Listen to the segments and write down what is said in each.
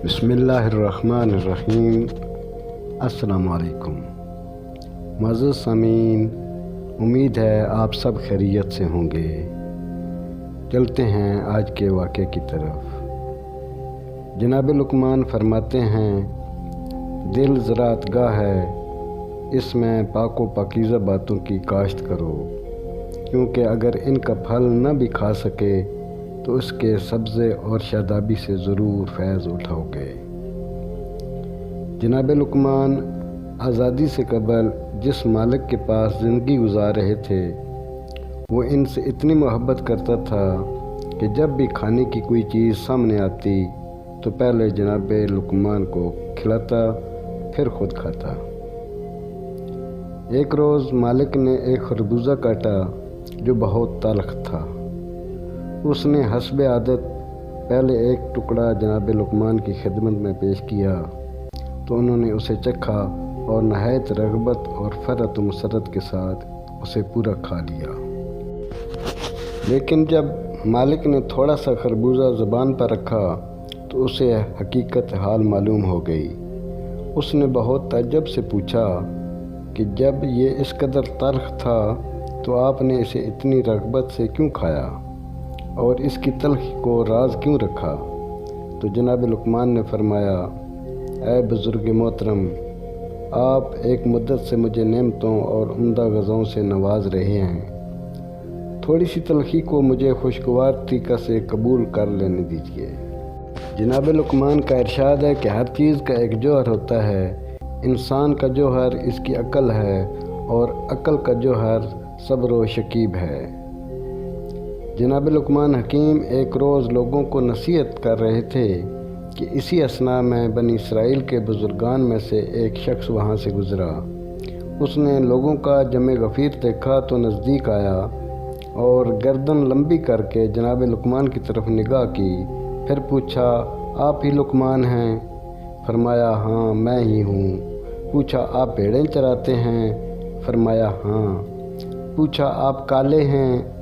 बिस्मिल्लाहिर्रहमानिर्रहीम। अस्सलाम वालेकुम। मुअज़्ज़ज़ सामीन, उम्मीद है आप सब खैरियत से होंगे। चलते हैं आज के वाक़े की तरफ। जनाब लुक़मान फरमाते हैं, दिल ज़राअतगाह है, इसमें पाक व पाकीज़ा बातों की काश्त करो, क्योंकि अगर इनका फल न भी खा सके तो इसके सब्ज़े और शादाबी से ज़रूर फैज़ उठाओगे। जनाब लुक़मान आज़ादी से कबल जिस मालिक के पास ज़िंदगी गुजार रहे थे, वो इनसे इतनी मोहब्बत करता था कि जब भी खाने की कोई चीज़ सामने आती तो पहले जनाब लुक़मान को खिलाता, फिर ख़ुद खाता। एक रोज़ मालिक ने एक खरबूजा काटा जो बहुत तल्ख़ था। उसने हस्बे आदत पहले एक टुकड़ा जनाब लुक़मान की खिदमत में पेश किया तो उन्होंने उसे चखा और नहायत रग़बत और फ़रत व मसरत के साथ उसे पूरा खा लिया। लेकिन जब मालिक ने थोड़ा सा खरबूजा ज़बान पर रखा तो उसे हकीकत हाल मालूम हो गई। उसने बहुत ताज्जुब से पूछा कि जब ये इस कदर तल्ख़ था तो आपने इसे इतनी रग़बत से क्यों खाया और इसकी तल्ख़ी को राज क्यों रखा? तो जनाब लुक़मान ने फरमाया, ऐ बुज़ुर्ग मोहतरम, आप एक मुद्दत से मुझे नेमतों और उम्दा ग़ज़ाओं से नवाज रहे हैं। थोड़ी सी तल्ख़ी को मुझे खुशगवार तरीक़ा से कबूल कर लेने दीजिए। जनाब लुक़मान का इरशाद है कि हर चीज़ का एक जौहर होता है। इंसान का जौहर इसकी अक्ल है और अक्ल का जौहर सब्र व शकीब है। जनाब लुक़मान हकीम एक रोज़ लोगों को नसीहत कर रहे थे कि इसी असना में बनी इसराइल के बुज़ुर्गान में से एक शख्स वहाँ से गुज़रा। उसने लोगों का जमे गफ़ीर देखा तो नज़दीक आया और गर्दन लंबी करके जनाब लुक़मान की तरफ निगाह की। फिर पूछा, आप ही लुक़मान हैं? फरमाया, हाँ मैं ही हूँ। पूछा, आप भेड़ें चराते हैं? फरमाया, हाँ। पूछा, आप काले हैं?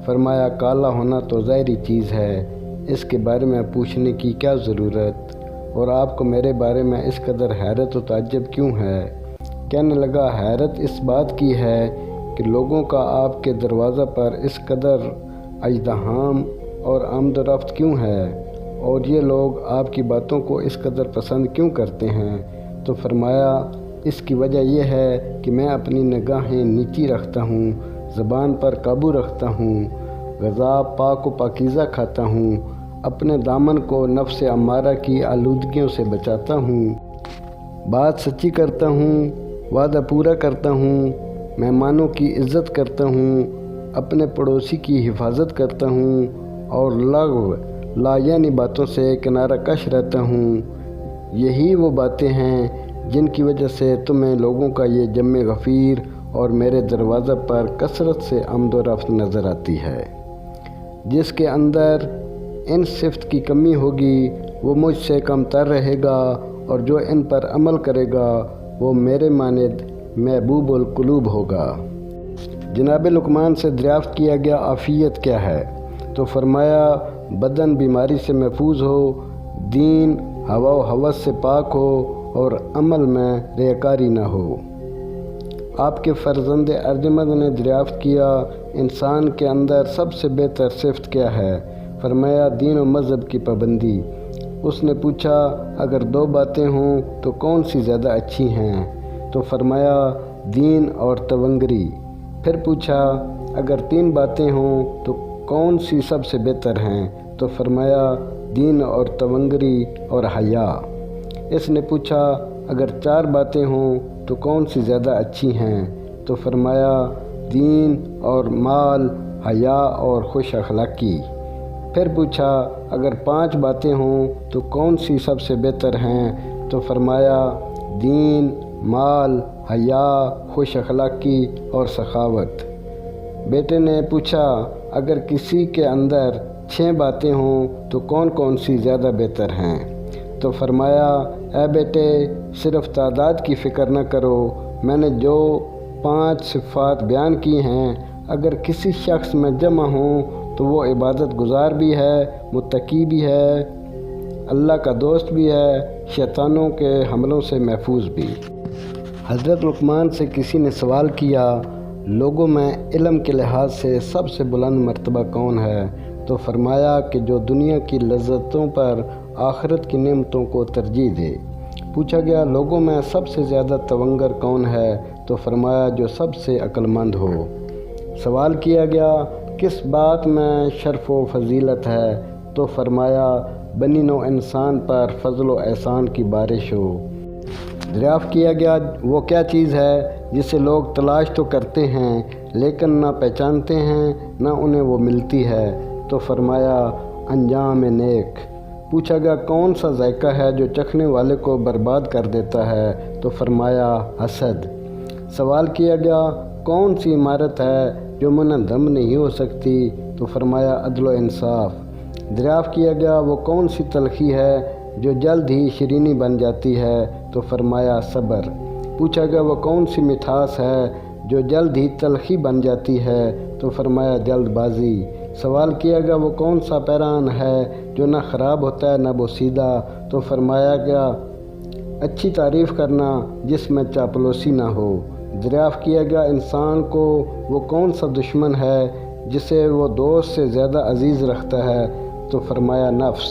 फरमाया, काला होना तो ज़ाहिरी चीज़ है, इसके बारे में पूछने की क्या ज़रूरत, और आपको मेरे बारे में इस कदर हैरत व ताज्जुब क्यों है? कहने लगा, हैरत इस बात की है कि लोगों का आपके दरवाज़ा पर इस कदर अजदहाम और आमदरफ्त क्यों है, और ये लोग आपकी बातों को इस कदर पसंद क्यों करते हैं? तो फरमाया, इसकी वजह यह है कि मैं अपनी निगाहें नीची रखता हूँ, ज़बान पर काबू रखता हूँ, ग़ज़ा पाक व पाकीज़ा खाता हूँ, अपने दामन को नफ्स अम्मारा की आलूदगियों से बचाता हूँ, बात सच्ची करता हूँ, वादा पूरा करता हूँ, मेहमानों की इज़्ज़त करता हूँ, अपने पड़ोसी की हिफाजत करता हूँ और लग़व लायानी बातों से किनारा कश रहता हूँ। यही वो बातें हैं जिनकी वजह से तुम्हें लोगों का ये जमे गफ़ीर और मेरे दरवाज़ा पर कसरत से आमद व रफ्त नज़र आती है। जिसके अंदर इन सिफ़त की कमी होगी वो मुझसे कमतर रहेगा, और जो इन पर अमल करेगा वो मेरे मानिद महबूबुल कुलूब होगा। जनाब लुक़मान से दरियाफ़्त किया गया, आफ़ियत क्या है? तो फरमाया, बदन बीमारी से महफूज हो, दीन हवा व हवस से पाक हो और अमल में रियाकारी न हो। आपके फ़र्ज़ंद अर्जमंद ने दरियाफ़्त किया, इंसान के अंदर सबसे बेहतर सिफ़त क्या है? फरमाया, दीन और मज़हब की पाबंदी। उसने पूछा, अगर दो बातें हों तो कौन सी ज़्यादा अच्छी हैं? तो फरमाया, दीन और तवंगरी। फिर पूछा, अगर तीन बातें हों तो कौन सी सबसे बेहतर हैं? तो फरमाया, दीन और तवंगरी और हया। इसने पूछा, अगर चार बातें हों तो कौन सी ज़्यादा अच्छी हैं? तो फरमाया, दीन और माल, हया और खुश अखलाक़ी। फिर पूछा, अगर पांच बातें हों तो कौन सी सबसे बेहतर हैं? तो फरमाया, दीन, माल, हया, खुश अखलाक़ी और सखावत। बेटे ने पूछा, अगर किसी के अंदर 6 बातें हों तो कौन कौन सी ज़्यादा बेहतर हैं? तो फरमाया, ऐ बेटे, सिर्फ़ तादाद की फ़िक्र न करो, मैंने जो 5 सिफ़ात बयान की हैं अगर किसी शख्स में जमा हों तो वो इबादत गुज़ार भी है, मुत्तकी भी है। اللہ کا دوست بھی ہے، شیطانوں کے حملوں سے محفوظ بھی۔ حضرت لقمان سے کسی نے سوال کیا، لوگوں میں علم کے لحاظ سے سب سے بلند مرتبہ کون ہے؟ تو فرمایا کہ جو دنیا کی لذتوں پر آخرت کی نعمتوں کو ترجیح دے۔ پوچھا گیا لوگوں میں سب سے زیادہ تونگر کون ہے؟ تو فرمایا جو سب سے عقل مند ہو۔ سوال کیا گیا کس بات میں شرف و فضیلت ہے؟ تو فرمایا بنی نوع انسان پر فضل و احسان کی بارش ہو۔ دریافت کیا گیا وہ کیا چیز ہے جسے لوگ تلاش تو کرتے ہیں لیکن نہ پہچانتے ہیں نہ انہیں وہ ملتی ہے؟ تو فرمایا انجام نیک۔ پوچھا گیا کون سا ذائقہ ہے جو چکھنے والے کو برباد کر دیتا ہے؟ تو فرمایا حسد۔ سوال کیا گیا کون سی عمارت ہے جو منہدم نہیں ہو سکتی؟ تو فرمایا عدل و انصاف۔ دریافت کیا گیا وہ کون سی تلخی ہے جو جلد ہی شیرینی بن جاتی ہے؟ تو فرمایا صبر۔ پوچھا گیا وہ کون سی مٹھاس ہے جو جلد ہی تلخی بن جاتی ہے؟ تو فرمایا جلد بازی۔ سوال کیا گیا وہ کون سا پیران ہے جو نہ خراب ہوتا ہے نہ بوسیدہ؟ تو فرمایا گیا اچھی تعریف کرنا جس میں چاپلوسی نہ ہو۔ دریافت کیا گیا انسان کو وہ کون سا دشمن ہے جسے وہ دوست سے زیادہ عزیز رکھتا ہے؟ تو فرمایا نفس۔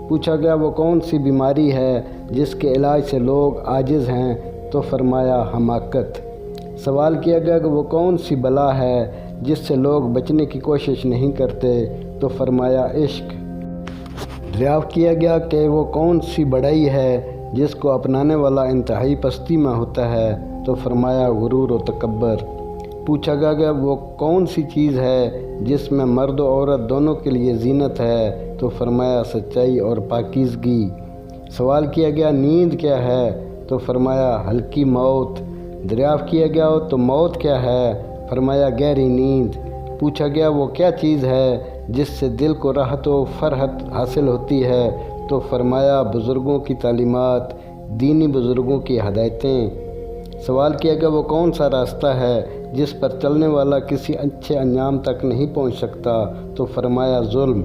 پوچھا گیا وہ کون سی بیماری ہے جس کے علاج سے لوگ عاجز ہیں؟ تو فرمایا حماقت۔ سوال کیا گیا کہ وہ کون سی بلا ہے جس سے لوگ بچنے کی کوشش نہیں کرتے؟ تو فرمایا عشق۔ دریافت کیا گیا کہ وہ کون سی بڑائی ہے جس کو اپنانے والا انتہائی پستی میں ہوتا ہے؟ تو فرمایا غرور و تکبر۔ پوچھا گیا وہ کون سی چیز ہے جس میں مرد و عورت دونوں کے لیے زینت ہے؟ تو فرمایا سچائی اور پاکیزگی۔ سوال کیا گیا نیند کیا ہے؟ تو فرمایا ہلکی موت۔ دریافت کیا گیا تو موت کیا ہے؟ فرمایا گہری نیند۔ پوچھا گیا وہ کیا چیز ہے جس سے دل کو راحت و فرحت حاصل ہوتی ہے؟ تو فرمایا بزرگوں کی تعلیمات، دینی بزرگوں کی ہدایتیں۔ سوال کیا گیا وہ کون سا راستہ ہے جس پر چلنے والا کسی اچھے انجام تک نہیں پہنچ سکتا؟ تو فرمایا ظلم۔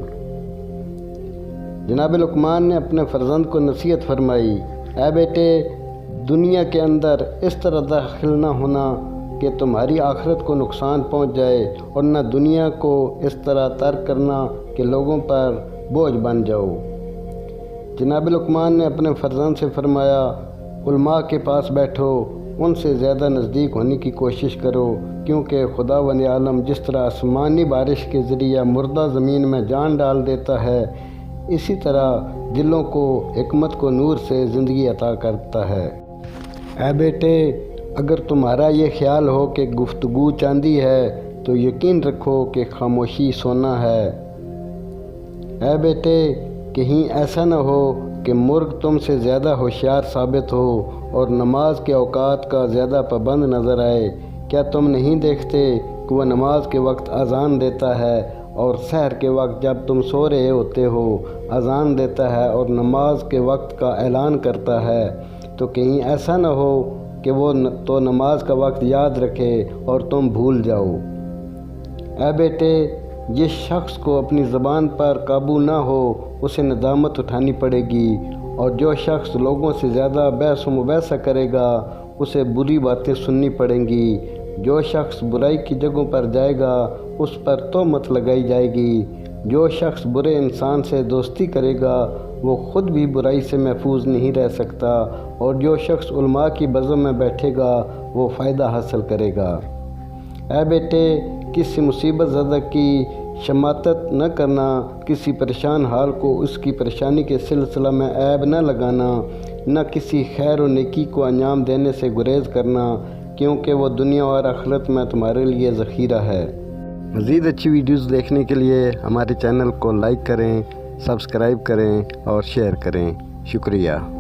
جناب لقمان نے اپنے فرزند کو نصیحت فرمائی، اے بیٹے دنیا کے اندر اس طرح داخل نہ ہونا کہ تمہاری آخرت کو نقصان پہنچ جائے، اور نہ دنیا کو اس طرح ترک کرنا کہ لوگوں پر بوجھ بن جاؤ۔ جناب لقمان نے اپنے فرزند سے فرمایا علماء کے پاس بیٹھو، ان سے زیادہ نزدیک ہونے کی کوشش کرو، کیونکہ خدا ولی عالم جس طرح آسمانی بارش کے ذریعہ مردہ زمین میں جان ڈال دیتا ہے، اسی طرح دلوں کو حکمت کو نور سے زندگی عطا کرتا ہے۔ اے بیٹے اگر تمہارا یہ خیال ہو کہ گفتگو چاندی ہے تو یقین رکھو کہ خاموشی سونا ہے۔ اے بیٹے کہیں ایسا نہ ہو کہ مرغ تم سے زیادہ ہوشیار ثابت ہو اور نماز کے اوقات کا زیادہ پابند نظر آئے۔ کیا تم نہیں دیکھتے کہ وہ نماز کے وقت اذان دیتا ہے اور سحر کے وقت جب تم سو رہے ہوتے ہو اذان دیتا ہے اور نماز کے وقت کا اعلان کرتا ہے؟ تو کہیں ایسا نہ ہو کہ وہ تو نماز کا وقت یاد رکھے اور تم بھول جاؤ۔ اے بیٹے جس شخص کو اپنی زبان پر قابو نہ ہو اسے ندامت اٹھانی پڑے گی، اور جو شخص لوگوں سے زیادہ بحث و مباحثہ کرے گا اسے بری باتیں سننی پڑیں گی۔ جو شخص برائی کی جگہوں پر جائے گا اس پر تہمت لگائی جائے گی۔ جو شخص برے انسان سے دوستی کرے گا وہ خود بھی برائی سے محفوظ نہیں رہ سکتا، اور جو شخص علماء کی بزم میں بیٹھے گا وہ فائدہ حاصل کرے گا۔ اے بیٹے کسی مصیبت زدہ کی شماتت نہ کرنا، کسی پریشان حال کو اس کی پریشانی کے سلسلہ میں عیب نہ لگانا، نہ کسی خیر و نیکی کو انجام دینے سے گریز کرنا، کیونکہ وہ دنیا اور آخرت میں تمہارے لیے ذخیرہ ہے۔ مزید اچھی ویڈیوز دیکھنے کے لیے ہمارے چینل کو لائک کریں، سبسکرائب کریں اور شیئر کریں۔ شکریہ۔